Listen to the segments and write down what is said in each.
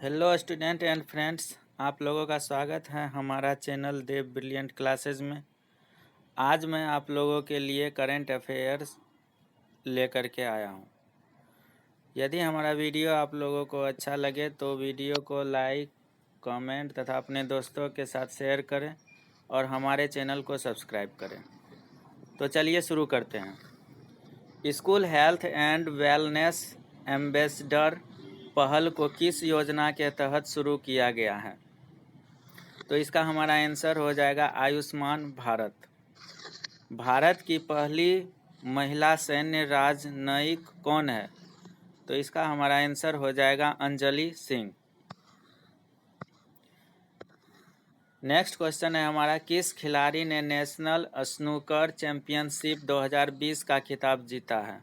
Hello student and friends, आप लोगों का स्वागत है हमारा चैनल देव ब्रिलियंट क्लासेस में। आज मैं आप लोगों के लिए करंट अफेयर्स लेकर के आया हूं। यदि हमारा वीडियो आप लोगों को अच्छा लगे तो वीडियो को लाइक, कमेंट तथा अपने दोस्तों के साथ शेयर करें और हमारे चैनल को सब्सक्राइब करें। तो चलिए शुरू करते हैं। School health and wellness ambassador पहल को किस योजना के तहत शुरू किया गया है? तो इसका हमारा आंसर हो जाएगा आयुष्मान भारत। भारत की पहली महिला सैन्य राजनयिक कौन है? तो इसका हमारा आंसर हो जाएगा अंजलि सिंह। नेक्स्ट क्वेश्चन है हमारा, किस खिलाड़ी ने नेशनल स्नूकर चैंपियनशिप 2020 का खिताब जीता है?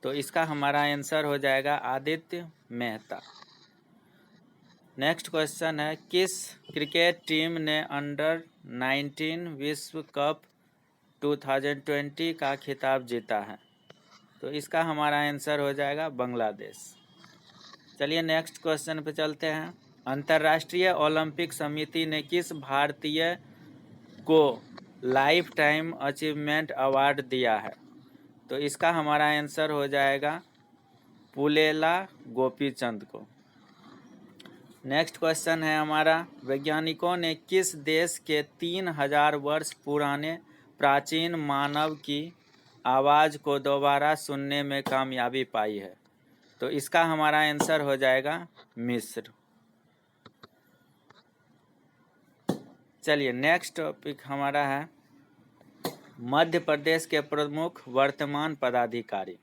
तो इसका हमारा आंसर हो जाएगा आदित्य मेहता। नेक्स्ट क्वेश्चन है, किस क्रिकेट टीम ने अंडर 19 विश्व कप 2020 का खिताब जीता है? तो इसका हमारा आंसर हो जाएगा बांग्लादेश। चलिए नेक्स्ट क्वेश्चन पे चलते हैं। अंतर्राष्ट्रीय ओलंपिक समिति ने किस भारतीय को लाइफ टाइम अचीवमेंट अवार्ड दिया है? तो इसका हमारा आंसर हो जाएगा पुलेला गोपीचंद को। नेक्स्ट क्वेश्चन है हमारा, वैज्ञानिकों ने किस देश के 3000 वर्ष पुराने प्राचीन मानव की आवाज़ को दोबारा सुनने में कामयाबी पाई है? तो इसका हमारा आंसर हो जाएगा मिस्र। चलिए नेक्स्ट टॉपिक हमारा है मध्य प्रदेश के प्रमुख वर्तमान पदाधिकारी।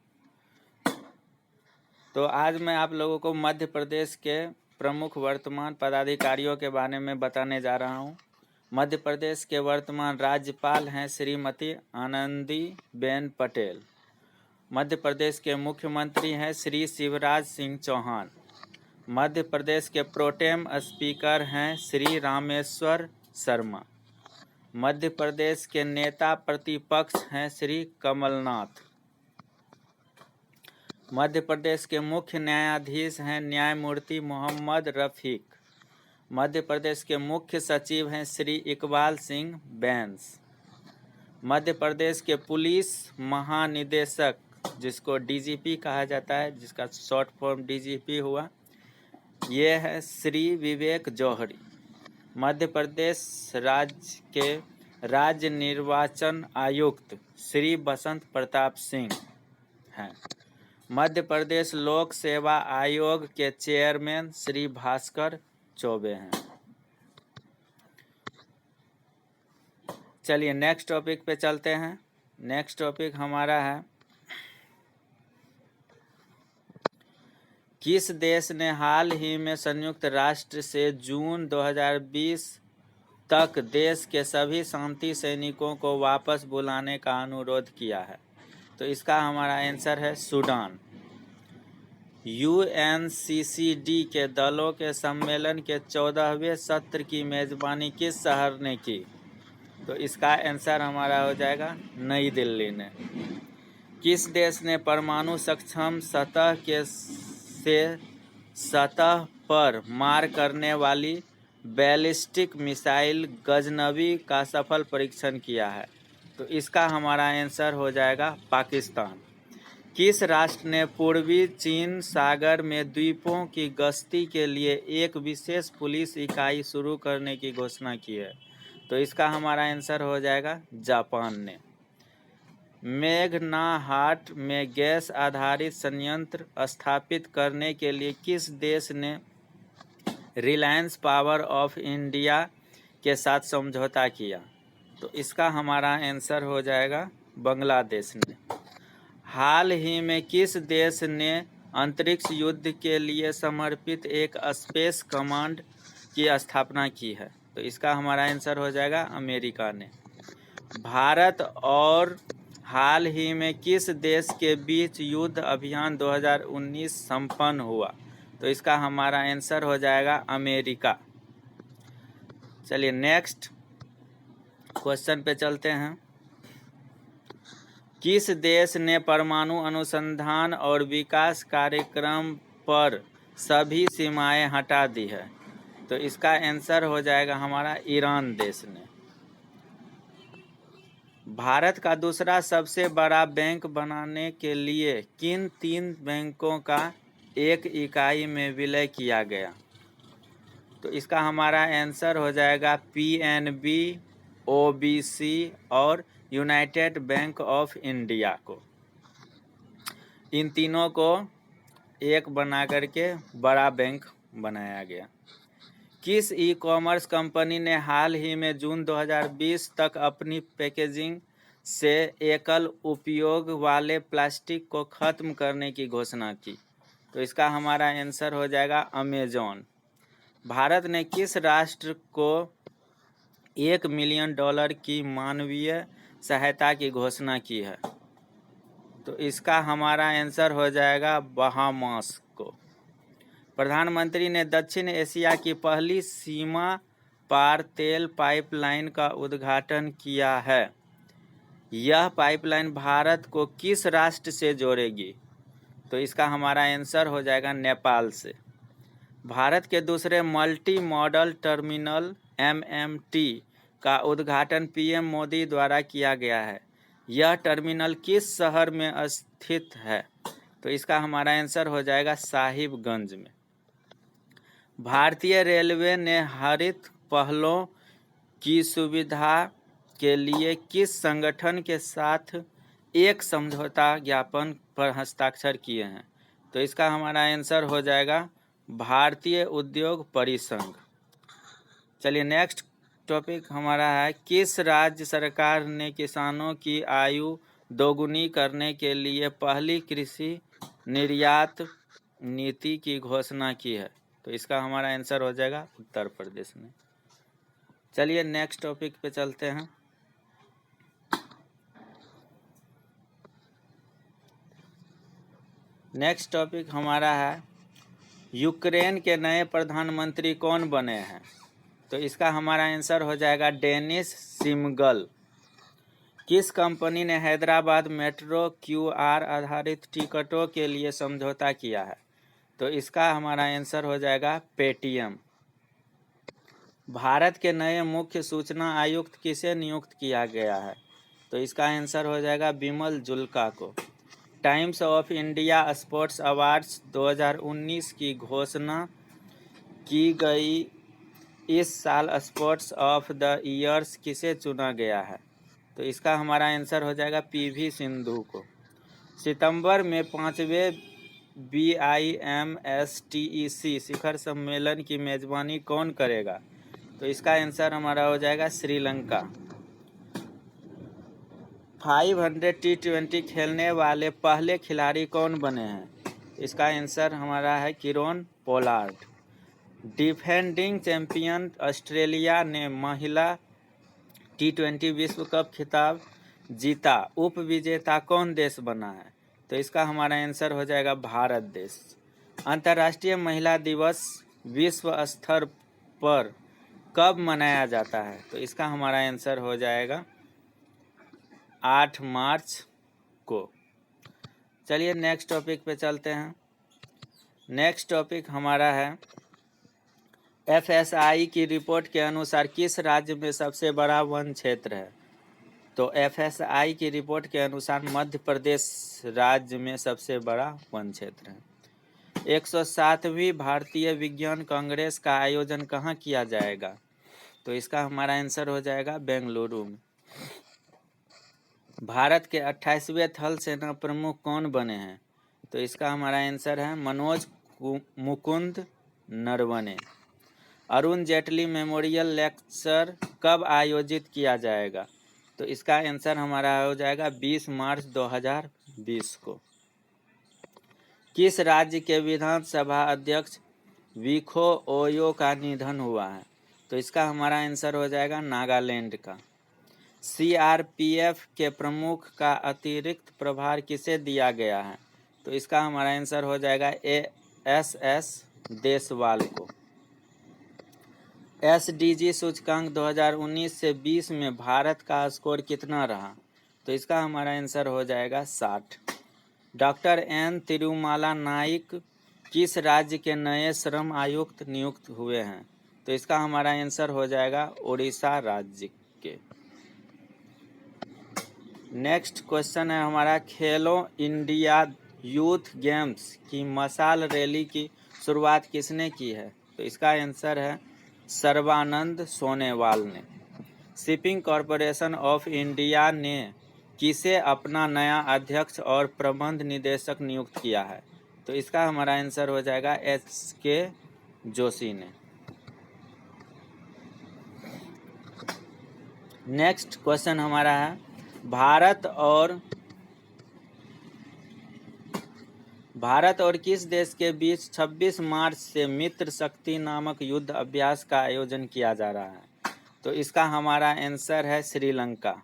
तो आज मैं आप लोगों को मध्य प्रदेश के प्रमुख वर्तमान पदाधिकारियों के बारे में बताने जा रहा हूं। मध्य प्रदेश के वर्तमान राज्यपाल हैं श्रीमती आनंदीबेन पटेल। मध्य प्रदेश के मुख्यमंत्री हैं श्री शिवराज सिंह चौहान। मध्य प्रदेश के प्रोटेम स्पीकर हैं श्री रामेश्वर शर्मा। मध्य प्रदेश के नेता प्रतिपक्ष हैं श्री कमलनाथ। मध्य प्रदेश के मुख्य न्यायाधीश हैं न्यायमूर्ति मोहम्मद रफीक। मध्य प्रदेश के मुख्य सचिव हैं श्री इकबाल सिंह बैंस। मध्य प्रदेश के पुलिस महानिदेशक, जिसको डीजीपी कहा जाता है, जिसका शॉर्ट फॉर्म डीजीपी हुआ, ये है श्री विवेक जौहरी। मध्य प्रदेश राज्य के राज्य निर्वाचन आयुक्त श्री बसंत प्रताप सिंह हैं। मध्य प्रदेश लोक सेवा आयोग के चेयरमैन श्री भास्कर चौबे हैं। चलिए नेक्स्ट टॉपिक पे चलते हैं। नेक्स्ट टॉपिक हमारा है, किस देश ने हाल ही में संयुक्त राष्ट्र से जून 2020 तक देश के सभी शांति सैनिकों को वापस बुलाने का अनुरोध किया है? तो इसका हमारा आंसर है सूडान। यूएनसीसीडी के दलों के सम्मेलन के 14वें सत्र की मेजबानी किस शहर ने की? तो इसका आंसर हमारा हो जाएगा नई दिल्ली ने। किस देश ने परमाणु सक्षम सतह पर मार करने वाली बैलिस्टिक मिसाइल गजनवी का सफल परीक्षण किया है? तो इसका हमारा आंसर हो जाएगा पाकिस्तान। किस राष्ट्र ने पूर्वी चीन सागर में द्वीपों की गश्ती के लिए एक विशेष पुलिस इकाई शुरू करने की घोषणा की है? तो इसका हमारा आंसर हो जाएगा जापान ने। मेघनाहाट में गैस आधारित संयंत्र स्थापित करने के लिए किस देश ने रिलायंस पावर ऑफ इंडिया के साथ समझौता किया? तो इसका हमारा आंसर हो जाएगा बांग्लादेश ने। हाल ही में किस देश ने अंतरिक्ष युद्ध के लिए समर्पित एक स्पेस कमांड की स्थापना की है? तो इसका हमारा आंसर हो जाएगा अमेरिका ने। भारत और हाल ही में किस देश के बीच युद्ध अभियान 2019 संपन्न हुआ? तो इसका हमारा आंसर हो जाएगा अमेरिका। चलिए नेक्स्ट क्वेश्चन पे चलते हैं। किस देश ने परमाणु अनुसंधान और विकास कार्यक्रम पर सभी सीमाएं हटा दी है? तो इसका आंसर हो जाएगा हमारा ईरान देश ने। भारत का दूसरा सबसे बड़ा बैंक बनाने के लिए किन 3 बैंकों का एक इकाई में विलय किया गया? तो इसका हमारा आंसर हो जाएगा पीएनबी, ओबीसी और यूनाइटेड बैंक ऑफ इंडिया को। इन तीनों को एक बना करके बड़ा बैंक बनाया गया। किस ई कॉमर्स कंपनी ने हाल ही में जून 2020 तक अपनी पैकेजिंग से एकल उपयोग वाले प्लास्टिक को खत्म करने की घोषणा की? तो इसका हमारा आंसर हो जाएगा अमेजॉन। भारत ने किस राष्ट्र को $1 मिलियन की मानवीय सहायता की घोषणा की है? तो इसका हमारा आंसर हो जाएगा बहामास को। प्रधानमंत्री ने दक्षिण एशिया की पहली सीमा पार तेल पाइपलाइन का उद्घाटन किया है। यह पाइपलाइन भारत को किस राष्ट्र से जोड़ेगी? तो इसका हमारा आंसर हो जाएगा नेपाल से। भारत के दूसरे मल्टी मॉडल टर्मिनल MMT का उद्घाटन पीएम मोदी द्वारा किया गया है। यह टर्मिनल किस शहर में स्थित है? तो इसका हमारा आंसर हो जाएगा साहिबगंज में। भारतीय रेलवे ने हरित पहलों की सुविधा के लिए किस संगठन के साथ एक समझौता ज्ञापन पर हस्ताक्षर किए हैं? तो इसका हमारा आंसर हो जाएगा भारतीय उद्योग परिसंघ। चलिए नेक्स्ट टॉपिक हमारा है, किस राज्य सरकार ने किसानों की आयु दोगुनी करने के लिए पहली कृषि निर्यात नीति की घोषणा की है? तो इसका हमारा आंसर हो जाएगा उत्तर प्रदेश में। चलिए नेक्स्ट टॉपिक पे चलते हैं। नेक्स्ट टॉपिक हमारा है, यूक्रेन के नए प्रधानमंत्री कौन बने हैं? तो इसका हमारा आंसर हो जाएगा डेनिस शिमगल। किस कंपनी ने हैदराबाद मेट्रो QR आधारित टिकटों के लिए समझौता किया है? तो इसका हमारा आंसर हो जाएगा पेटीएम। भारत के नए मुख्य सूचना आयुक्त किसे नियुक्त किया गया है? तो इसका आंसर हो जाएगा बिमल जुल्का को। Times of India sports awards 2019 की घोषणा की गई। इस साल स्पोर्ट्स ऑफ द ईयर्स किसे चुना गया है? तो इसका हमारा आंसर हो जाएगा PV सिंधु को। सितंबर में 5वें BIMSTEC शिखर सम्मेलन की मेजबानी कौन करेगा? तो इसका आंसर हमारा हो जाएगा श्रीलंका। 500 T20 खेलने वाले पहले खिलाड़ी कौन बने हैं? इसका आंसर हमारा है Kieron Pollard. Defending champion Australia ने महिला T20 विश्व कप खिताब जीता। उप विजेता कौन देश बना है? तो इसका हमारा आंसर हो जाएगा भारत देश। अंतर्राष्ट्रीय महिला दिवस विश्व स्तर पर कब मनाया जाता है? तो इसका हमारा आंसर हो जाएगा 8 मार्च को। चलिए नेक्स्ट टॉपिक पे चलते हैं। नेक्स्ट टॉपिक हमारा है, FSI की रिपोर्ट के अनुसार किस राज्य में सबसे बड़ा वन क्षेत्र है? तो FSI की रिपोर्ट के अनुसार मध्य प्रदेश राज्य में सबसे बड़ा वन क्षेत्र है। 107वीं भारतीय विज्ञान कांग्रेस का आयोजन कहाँ किया जाएगा? तो इसका हमारा आंसर हो जाएगा बेंगलुरु में। भारत के 28वें थल सेना प्रमुख कौन बने हैं? तो इसका हमारा आंसर है मनोज मुकुंद नरवणे। अरुण जेटली मेमोरियल लेक्चर कब आयोजित किया जाएगा? तो इसका आंसर हमारा हो जाएगा 20 मार्च 2020 को। किस राज्य के विधानसभा अध्यक्ष विखो ओयो का निधन हुआ है? तो इसका हमारा आंसर हो जाएगा नागालैंड का। CRPF के प्रमुख का अतिरिक्त प्रभार किसे दिया गया है? तो इसका हमारा आंसर हो जाएगा SS देसवाल को। SDG सूचकांक 2019 से 20 में भारत का स्कोर कितना रहा? तो इसका हमारा आंसर हो जाएगा 60। डॉक्टर N तिरुमाला नाइक किस राज्य के नए श्रम आयुक्त नियुक्त हुए हैं? तो इसका हमारा आंसर हो जाएगा उड़ीसा राज्य के। नेक्स्ट क्वेश्चन है हमारा, खेलो इंडिया यूथ गेम्स की मशाल रैली की शुरुआत किसने की है? तो इसका आंसर है सर्बानंद सोनोवाल ने। शिपिंग कॉरपोरेशन ऑफ इंडिया ने किसे अपना नया अध्यक्ष और प्रबंध निदेशक नियुक्त किया है? तो इसका हमारा आंसर हो जाएगा SK जोशी ने। नेक्स्ट क्वेश्चन हमारा है, भारत और किस देश के बीच 26 मार्च से मित्र शक्ति नामक युद्ध अभ्यास का आयोजन किया जा रहा है? तो इसका हमारा आंसर है श्रीलंका।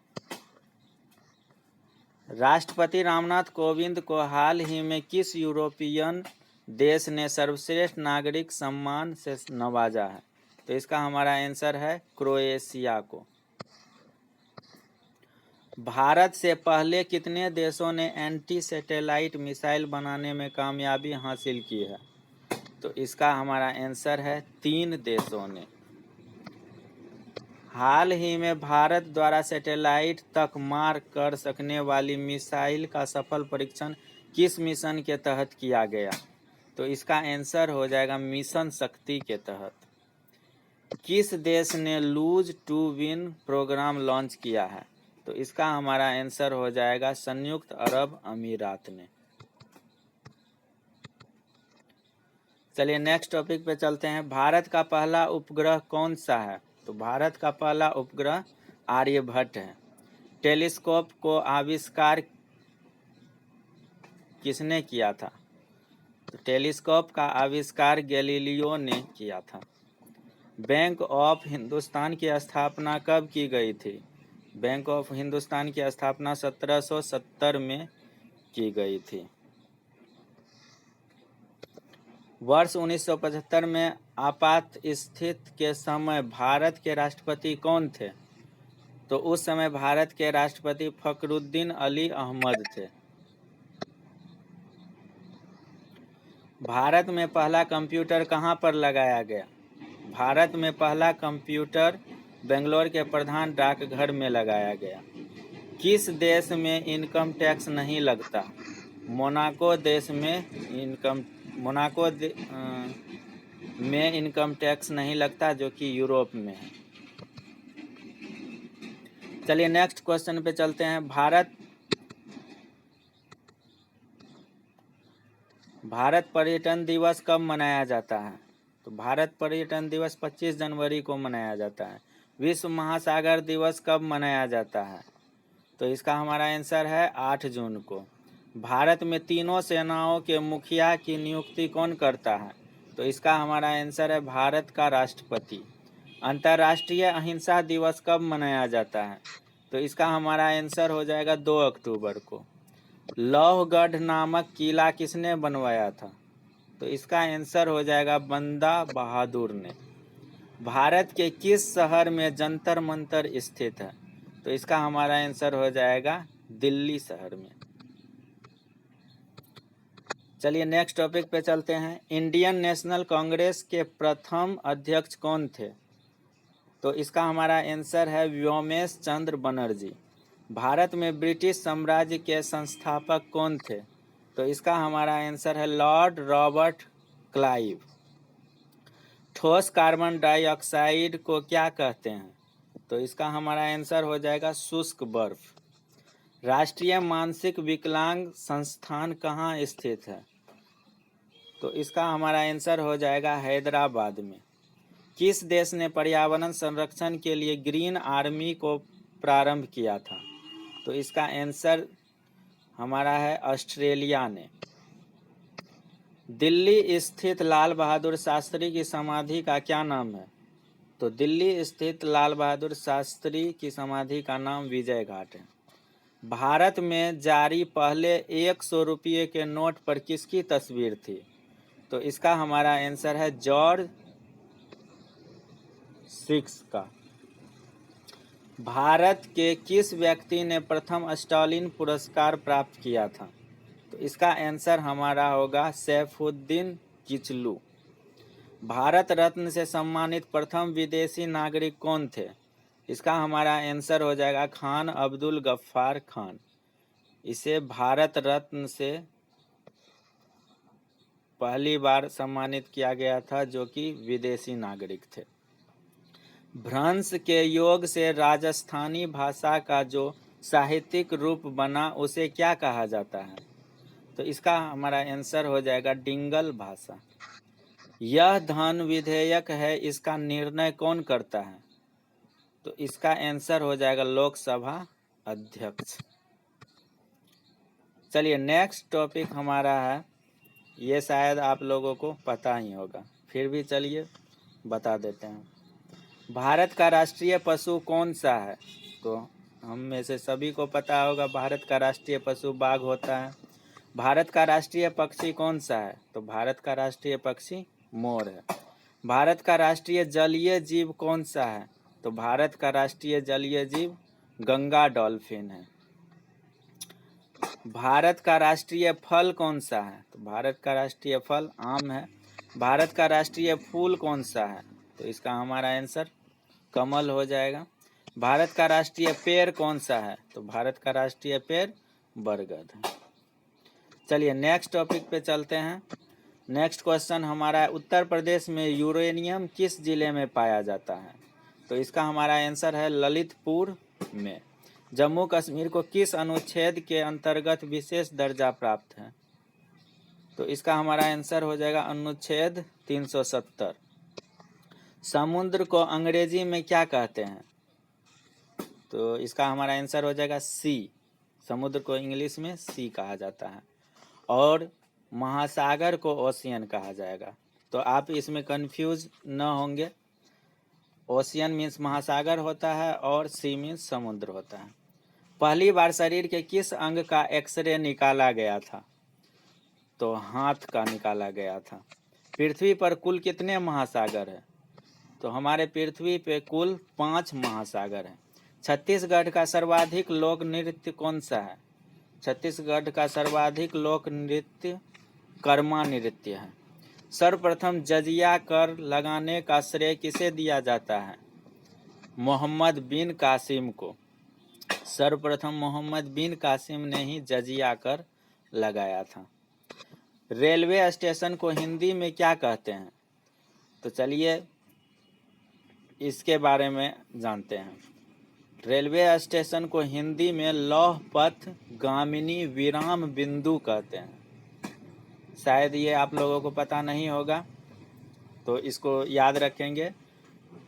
राष्ट्रपति रामनाथ कोविंद को हाल ही में किस यूरोपियन देश ने सर्वश्रेष्ठ नागरिक सम्मान से नवाजा है? तो इसका हमारा आंसर है क्रोएशिया को। भारत से पहले कितने देशों ने एंटी सैटेलाइट मिसाइल बनाने में कामयाबी हासिल की है? तो इसका हमारा आंसर है 3 देशों ने। हाल ही में भारत द्वारा सैटेलाइट तक मार कर सकने वाली मिसाइल का सफल परीक्षण किस मिशन के तहत किया गया? तो इसका आंसर हो जाएगा मिशन शक्ति के तहत। किस देश ने lose to win program launch किया है? तो इसका हमारा आंसर हो जाएगा संयुक्त अरब अमीरात ने। चलिए नेक्स्ट टॉपिक पे चलते हैं। भारत का पहला उपग्रह कौन सा है? तो भारत का पहला उपग्रह आर्यभट्ट है। टेलीस्कोप को आविष्कार किसने किया था? तो टेलीस्कोप का आविष्कार गैलीलियो ने किया था। बैंक ऑफ हिंदुस्तान की स्थापना कब की गई थी? बैंक ऑफ हिंदुस्तान की स्थापना 1770 में की गई थी। वर्ष 1975 में आपात स्थिति के समय भारत के राष्ट्रपति कौन थे? तो उस समय भारत के राष्ट्रपति फखरुद्दीन अली अहमद थे। भारत में पहला कंप्यूटर कहाँ पर लगाया गया? भारत में पहला कंप्यूटर बेंगलोर के प्रधान डाकघर में लगाया गया। किस देश में इनकम टैक्स नहीं लगता? मोनाको देश में इनकम टैक्स नहीं लगता, जो कि यूरोप में है। चलिए नेक्स्ट क्वेश्चन पे चलते हैं। भारत पर्यटन दिवस कब मनाया जाता है? तो भारत पर्यटन दिवस 25 जनवरी को मनाया जाता है। विश्व महासागर दिवस कब मनाया जाता है? तो इसका हमारा आंसर है 8 जून को। भारत में तीनों सेनाओं के मुखिया की नियुक्ति कौन करता है? तो इसका हमारा आंसर है भारत का राष्ट्रपति। अंतर्राष्ट्रीय अहिंसा दिवस कब मनाया जाता है? तो इसका हमारा आंसर हो जाएगा 2 अक्टूबर को। लौहगढ़ नामक किला किसने बनवाया था? तो इसका आंसर हो जाएगा बंदा बहादुर ने। भारत के किस शहर में जंतर मंतर स्थित है? तो इसका हमारा आंसर हो जाएगा दिल्ली शहर में। चलिए नेक्स्ट टॉपिक पे चलते हैं। इंडियन नेशनल कांग्रेस के प्रथम अध्यक्ष कौन थे? तो इसका हमारा आंसर है व्योमेश चंद्र बनर्जी। भारत में ब्रिटिश साम्राज्य के संस्थापक कौन थे? तो इसका हमारा आंसर है लॉर्ड रॉबर्ट क्लाइव। ठोस कार्बन डाइऑक्साइड को क्या कहते हैं? तो इसका हमारा आंसर हो जाएगा शुष्क बर्फ। राष्ट्रीय मानसिक विकलांग संस्थान कहाँ स्थित है? तो इसका हमारा आंसर हो जाएगा हैदराबाद में। किस देश ने पर्यावरण संरक्षण के लिए ग्रीन आर्मी को प्रारंभ किया था? तो इसका आंसर हमारा है ऑस्ट्रेलिया ने। दिल्ली स्थित लाल बहादुर शास्त्री की समाधि का क्या नाम है? तो दिल्ली स्थित लाल बहादुर शास्त्री की समाधि का नाम विजय घाट है। भारत में जारी पहले 100 रुपये के नोट पर किसकी तस्वीर थी? तो इसका हमारा आंसर है जॉर्ज 6 का। भारत के किस व्यक्ति ने प्रथम स्टालिन पुरस्कार प्राप्त किया था? तो इसका आंसर हमारा होगा सैफुद्दीन किचलू। भारत रत्न से सम्मानित प्रथम विदेशी नागरिक कौन थे? इसका हमारा आंसर हो जाएगा खान अब्दुल गफ्फार खान। इसे भारत रत्न से पहली बार सम्मानित किया गया था, जो कि विदेशी नागरिक थे। भ्रंश के योग से राजस्थानी भाषा का जो साहित्यिक रूप बना उसे क्या कहा जाता है? तो इसका हमारा आंसर हो जाएगा डिंगल भाषा। यह धन विधेयक है, इसका निर्णय कौन करता है? तो इसका आंसर हो जाएगा लोकसभा अध्यक्ष। चलिए नेक्स्ट टॉपिक हमारा है, ये शायद आप लोगों को पता ही होगा, फिर भी चलिए बता देते हैं। भारत का राष्ट्रीय पशु कौन सा है? तो हम में से सभी को पता होगा भारत का राष्ट्रीय पशु बाघ होता है। भारत का राष्ट्रीय पक्षी कौन सा है? तो भारत का राष्ट्रीय पक्षी मोर है। भारत का राष्ट्रीय जलीय जीव कौन सा है? तो भारत का राष्ट्रीय जलीय जीव गंगा डॉल्फिन है। भारत का राष्ट्रीय फल कौन सा है? तो भारत का राष्ट्रीय फल आम है। भारत का राष्ट्रीय फूल कौन सा है? तो इसका हमारा आंसर कमल हो जाएगा। भारत का राष्ट्रीय पेड़ कौन सा है? तो भारत का राष्ट्रीय पेड़ बरगद है। चलिए नेक्स्ट टॉपिक पे चलते हैं। नेक्स्ट क्वेश्चन हमारा है, उत्तर प्रदेश में यूरेनियम किस जिले में पाया जाता है? तो इसका हमारा आंसर है ललितपुर में। जम्मू कश्मीर को किस अनुच्छेद के अंतर्गत विशेष दर्जा प्राप्त है? तो इसका हमारा आंसर हो जाएगा अनुच्छेद 370। समुद्र को अंग्रेजी में क्या कहते हैं? तो इसका हमारा आंसर हो जाएगा सी। समुद्र को इंग्लिश में सी कहा जाता है और महासागर को ओशियन कहा जाएगा। तो आप इसमें कंफ्यूज न होंगे। ओशियन मीन्स महासागर होता है और सी मीन्स समुद्र होता है। पहली बार शरीर के किस अंग का एक्सरे निकाला गया था? तो हाथ का निकाला गया था। पृथ्वी पर कुल कितने महासागर हैं? तो हमारे पृथ्वी पे कुल 5 महासागर हैं। छत्तीसगढ़ का सर्वाधिक लोक नृत्य कौन सा है? छत्तीसगढ़ का सर्वाधिक लोक नृत्य कर्मा नृत्य है। सर्वप्रथम जजिया कर लगाने का श्रेय किसे दिया जाता है? मोहम्मद बिन कासिम को। सर्वप्रथम मोहम्मद बिन कासिम ने ही जजिया कर लगाया था। रेलवे स्टेशन को हिंदी में क्या कहते हैं? तो चलिए इसके बारे में जानते हैं। रेलवे स्टेशन को हिंदी में लौह पथ गामिनी विराम बिंदु कहते हैं। शायद ये आप लोगों को पता नहीं होगा, तो इसको याद रखेंगे।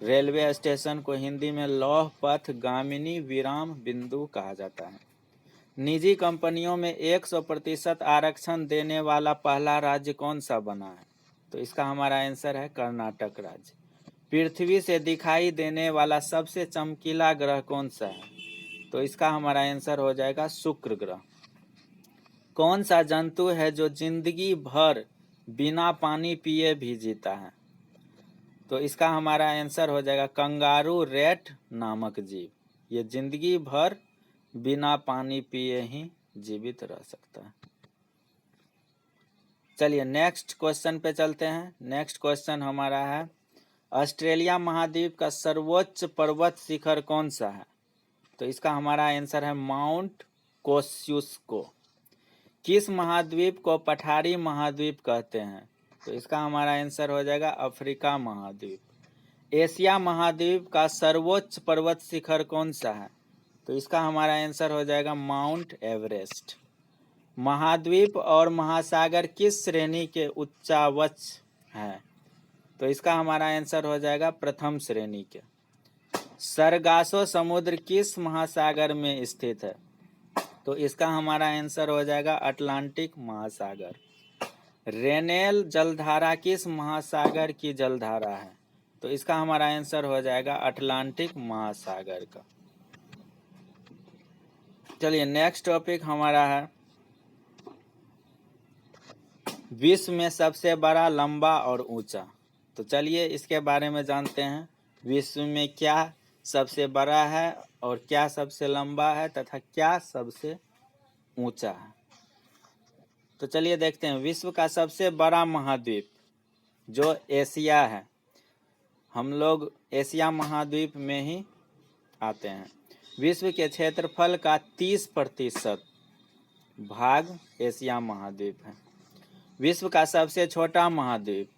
रेलवे स्टेशन को हिंदी में लौह पथ गामिनी विराम बिंदु कहा जाता है। निजी कंपनियों में 100% आरक्षण देने वाला पहला राज्य कौन सा बना है? तो इसका हमारा आंसर है कर्नाटक राज्य। पृथ्वी से दिखाई देने वाला सबसे चमकीला ग्रह कौन सा है? तो इसका हमारा आंसर हो जाएगा शुक्र ग्रह। कौन सा जंतु है जो जिंदगी भर बिना पानी पिए भी जीता है? तो इसका हमारा आंसर हो जाएगा कंगारू रैट नामक जीव। ये जिंदगी भर बिना पानी पिए ही जीवित रह सकता है। चलिए नेक्स्ट क्वेश्चन पे चलते हैं। नेक्स्ट क्वेश्चन हमारा है, ऑस्ट्रेलिया महाद्वीप का सर्वोच्च पर्वत शिखर कौन सा है? तो इसका हमारा आंसर है माउंट कोस्युस्को। किस महाद्वीप को पठारी महाद्वीप कहते हैं? तो इसका हमारा आंसर हो जाएगा अफ्रीका महाद्वीप। एशिया महाद्वीप का सर्वोच्च पर्वत शिखर कौन सा है? तो इसका हमारा आंसर हो जाएगा माउंट एवरेस्ट। महाद्वीप और महासागर किस श्रेणी के उच्चावच हैं? तो इसका हमारा आंसर हो जाएगा प्रथम श्रेणी के। सरगासो समुद्र किस महासागर में स्थित है? तो इसका हमारा आंसर हो जाएगा अटलांटिक महासागर। रेनेल जलधारा किस महासागर की जलधारा है? तो इसका हमारा आंसर हो जाएगा अटलांटिक महासागर का। चलिए नेक्स्ट टॉपिक हमारा है, विश्व में सबसे बड़ा, लंबा और ऊंचा। तो चलिए इसके बारे में जानते हैं। विश्व में क्या सबसे बड़ा है और क्या सबसे लंबा है तथा क्या सबसे ऊंचा है। तो चलिए देखते हैं। विश्व का सबसे बड़ा महाद्वीप जो एशिया है, हम लोग एशिया महाद्वीप में ही आते हैं। विश्व के क्षेत्रफल का 30% भाग एशिया महाद्वीप है। विश्व का सबसे छोटा महाद्वीप,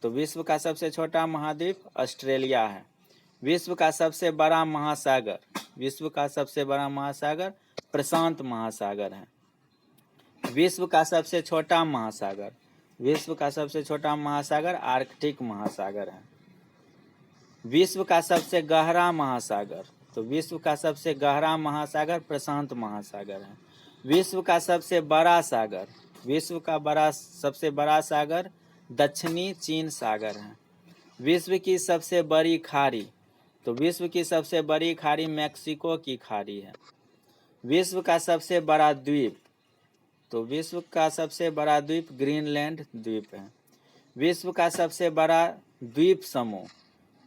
तो विश्व का सबसे छोटा महाद्वीप ऑस्ट्रेलिया है। विश्व का सबसे बड़ा महासागर, विश्व का सबसे बड़ा महासागर प्रशांत महासागर है। विश्व का सबसे छोटा महासागर, विश्व का सबसे छोटा महासागर आर्कटिक महासागर है। विश्व का सबसे गहरा महासागर, तो विश्व का सबसे गहरा महासागर प्रशांत महासागर है। विश्व का सबसे बड़ा सागर, विश्व का सबसे बड़ा सागर दक्षिणी चीन सागर है। विश्व की सबसे बड़ी खाड़ी, तो विश्व की सबसे बड़ी खाड़ी मैक्सिको की खाड़ी है। विश्व का सबसे बड़ा द्वीप, तो विश्व का सबसे बड़ा द्वीप ग्रीनलैंड द्वीप है। विश्व का सबसे बड़ा द्वीप समूह,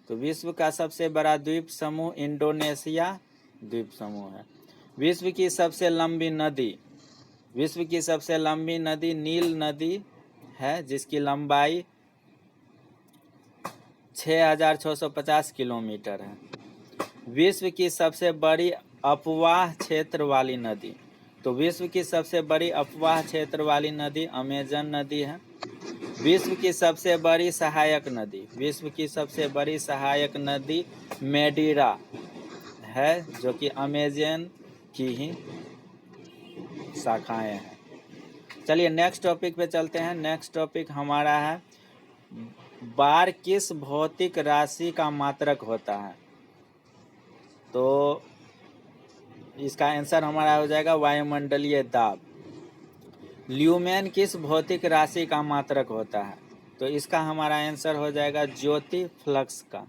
तो विश्व का सबसे बड़ा द्वीप समूह इंडोनेशिया द्वीप समूह है। विश्व की सबसे लंबी नदी, विश्व की सबसे लंबी नदी नील नदी है, जिसकी लंबाई 6,650 किलोमीटर है। विश्व की सबसे बड़ी अपवाह क्षेत्र वाली नदी, तो विश्व की सबसे बड़ी अपवाह क्षेत्र वाली नदी अमेजन नदी है। विश्व की सबसे बड़ी सहायक नदी, विश्व की सबसे बड़ी सहायक नदी मेडीरा है, जो कि अमेजन की ही शाखाएं हैं। चलिए नेक्स्ट टॉपिक पे चलते हैं। नेक्स्ट टॉपिक हमारा है बार किस भौतिक राशि का मात्रक होता है। तो इसका आंसर हमारा हो जाएगा वायुमंडलीय दाब। ल्यूमेन किस भौतिक राशि का मात्रक होता है, तो इसका हमारा आंसर हो जाएगा ज्योति फ्लक्स का।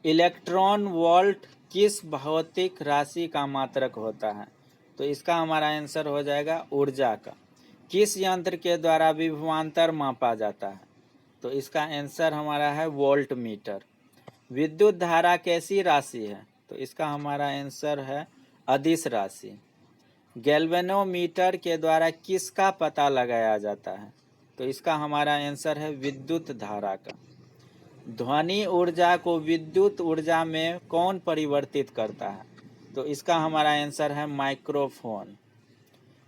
इलेक्ट्रॉन वोल्ट किस भौतिक राशि का मात्रक होता है, तो इसका हमारा आंसर हो जाएगा ऊर्जा का। किस यंत्र के द्वारा विभवांतर मापा जाता है, तो इसका आंसर हमारा है वोल्ट मीटर। विद्युत धारा कैसी राशि है, तो इसका हमारा आंसर है अदिश राशि। गैल्वेनोमीटर के द्वारा किसका पता लगाया जाता है, तो इसका हमारा आंसर है विद्युत धारा का। ध्वनि ऊर्जा को विद्युत ऊर्जा में कौन परिवर्तित करता है, तो इसका हमारा आंसर है माइक्रोफोन।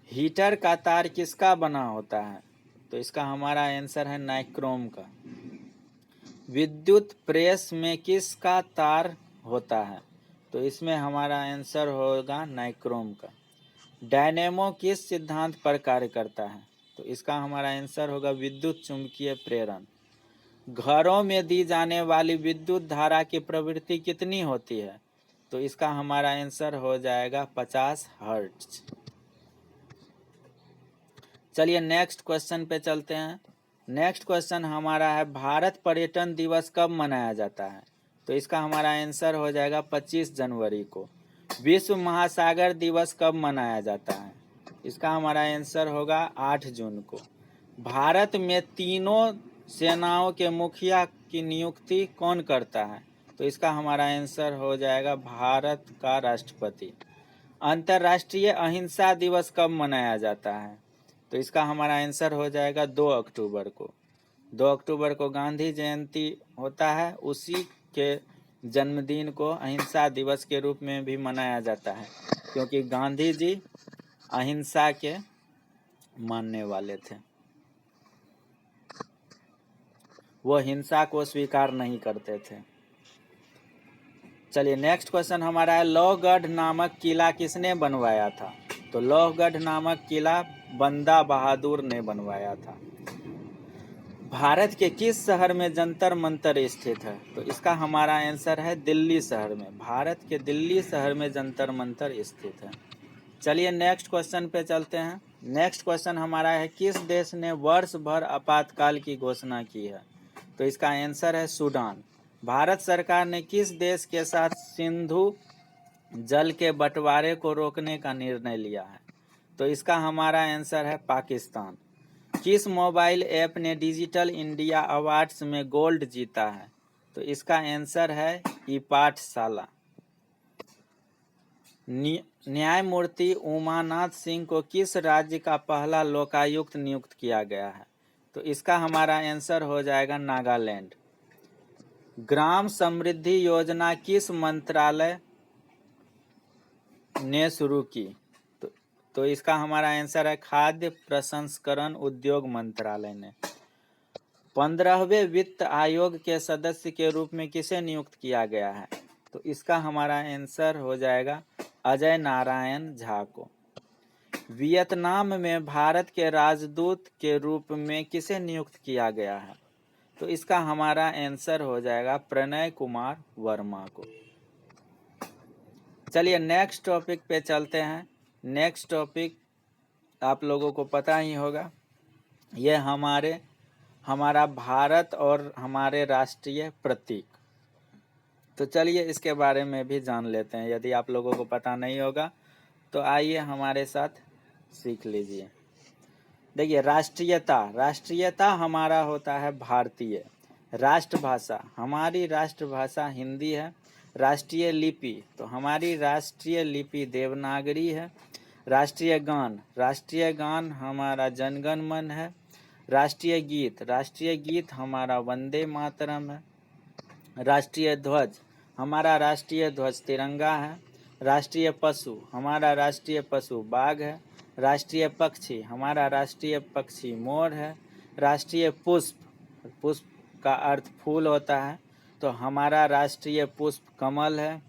हीटर का तार किसका बना होता है, तो इसका हमारा आंसर है नाइक्रोम का। विद्युत प्रेस में किसका तार होता है, तो इसमें हमारा आंसर होगा नाइक्रोम का। डायनेमो किस सिद्धांत पर कार्य करता है, तो इसका हमारा आंसर होगा विद्युत चुंबकीय प्रेरण। घरों में दी जाने वाली विद्युत धारा की प्रवृत्ति कितनी होती है, तो इसका हमारा आंसर हो जाएगा 50 हर्ट्ज। चलिए नेक्स्ट क्वेश्चन पे चलते हैं। नेक्स्ट क्वेश्चन हमारा है भारत पर्यटन दिवस कब मनाया जाता है, तो इसका हमारा आंसर हो जाएगा 25 जनवरी को। विश्व महासागर दिवस कब मनाया जाता है, इसका हमारा आंसर होगा 8 जून को। भारत में तीनों सेनाओं के मुखिया की नियुक्ति कौन करता है, तो इसका हमारा आंसर हो जाएगा भारत का राष्ट्रपति। अंतर्राष्ट्रीय अहिंसा दिवस कब मनाया जाता है, तो इसका हमारा आंसर हो जाएगा 2 अक्टूबर को। 2 अक्टूबर को गांधी जयंती होता है, उसी के जन्मदिन को अहिंसा दिवस के रूप में भी मनाया जाता है, क्योंकि गांधी जी अहिंसा के मानने वाले थे, वो हिंसा को स्वीकार नहीं करते थे। चलिए नेक्स्ट क्वेश्चन हमारा है लोहगढ़ नामक किला किसने बनवाया था, तो लोहगढ़ नामक किला बंदा बहादुर ने बनवाया था। भारत के किस शहर में जंतर मंतर स्थित है, तो इसका हमारा आंसर है दिल्ली शहर में। भारत के दिल्ली शहर में जंतर मंतर स्थित है। चलिए नेक्स्ट क्वेश्चन पे चलते हैं। नेक्स्ट क्वेश्चन हमारा है किस देश ने वर्ष भर आपातकाल की घोषणा की है, तो इसका आंसर है सूडान। भारत सरकार ने किस देश के साथ सिंधु जल के बंटवारे को रोकने का निर्णय लिया है, तो इसका हमारा आंसर है पाकिस्तान। किस मोबाइल ऐप ने डिजिटल इंडिया अवार्ड्स में गोल्ड जीता है, तो इसका आंसर है ई पाठशाला। न्यायमूर्ति उमानाथ सिंह को किस राज्य का पहला लोकायुक्त नियुक्त किया गया है, तो इसका हमारा आंसर हो जाएगा नागालैंड। ग्राम समृद्धि योजना किस मंत्रालय ने शुरू की? तो इसका हमारा आंसर है खाद्य प्रसंस्करण उद्योग मंत्रालय ने। 15वें वित्त आयोग के सदस्य के रूप में किसे नियुक्त किया गया है? तो इसका हमारा आंसर हो जाएगा अजय नारायण झा को। वियतनाम में भारत के राजदूत के रूप में किसे नियुक्त किया गया है? तो इसका हमारा आंसर हो जाएगा प्रणय कुमार वर्मा को। चलिए नेक्स्ट टॉपिक पे चलते हैं। नेक्स्ट टॉपिक आप लोगों को पता ही होगा, ये हमारा भारत और हमारे राष्ट्रीय प्रतीक। तो चलिए इसके बारे में भी जान लेते हैं। यदि आप लोगों को पता नहीं होगा तो आइए हमारे साथ सीख लीजिए। देखिए राष्ट्रीयता हमारा होता है भारतीय। राष्ट्रभाषा, हमारी राष्ट्रभाषा हिंदी है। राष्ट्रीय लिपि, तो हमारी राष्ट्रीय लिपि देवनागरी है। राष्ट्रीय गान हमारा जनगण मन है। राष्ट्रीय गीत हमारा वंदे मातरम है। राष्ट्रीय ध्वज, हमारा राष्ट्रीय ध्वज तिरंगा है। राष्ट्रीय पशु, हमारा राष्ट्रीय पशु बाघ है। राष्ट्रीय पक्षी, हमारा राष्ट्रीय पक्षी मोर है। राष्ट्रीय पुष्प का अर्थ फूल होता है, तो हमारा राष्ट्रीय पुष्प कमल है।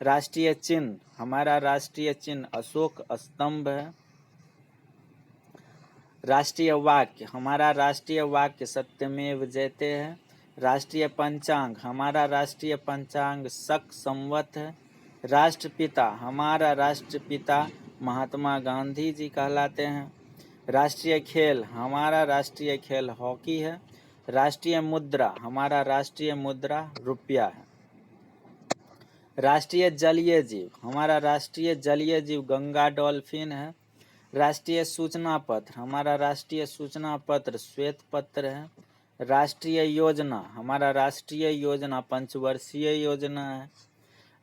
राष्ट्रीय चिन्ह, हमारा राष्ट्रीय चिन्ह अशोक स्तंभ है। राष्ट्रीय वाक्य, हमारा राष्ट्रीय वाक्य सत्यमेव जयते है। राष्ट्रीय पंचांग, हमारा राष्ट्रीय पंचांग शक संवत है। राष्ट्रपिता, हमारा राष्ट्रपिता महात्मा गांधी जी कहलाते हैं। राष्ट्रीय खेल, हमारा राष्ट्रीय खेल हॉकी है। राष्ट्रीय मुद्रा, हमारा राष्ट्रीय मुद्रा रुपया है। राष्ट्रीय जलीय जीव, हमारा राष्ट्रीय जलीय जीव गंगा डॉल्फिन है। राष्ट्रीय सूचना पत्र, हमारा राष्ट्रीय सूचना पत्र श्वेत पत्र है। राष्ट्रीय योजना, हमारा राष्ट्रीय योजना पंचवर्षीय योजना है।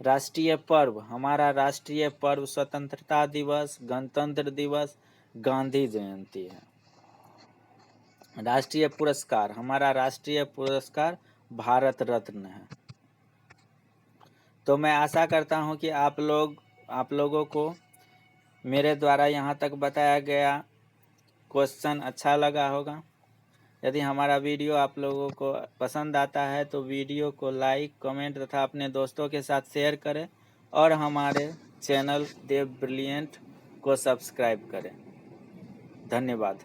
राष्ट्रीय पर्व, हमारा राष्ट्रीय पर्व स्वतंत्रता दिवस, गणतंत्र दिवस, गांधी जयंती है। राष्ट्रीय पुरस्कार, हमारा राष्ट्रीय पुरस्कार भारत रत्न है। तो मैं आशा करता हूं कि आप लोगों को मेरे द्वारा यहाँ तक बताया गया क्वेश्चन अच्छा लगा होगा। यदि हमारा वीडियो आप लोगों को पसंद आता है तो वीडियो को लाइक, कमेंट तथा अपने दोस्तों के साथ शेयर करें और हमारे चैनल देव ब्रिलियंट को सब्सक्राइब करें। धन्यवाद।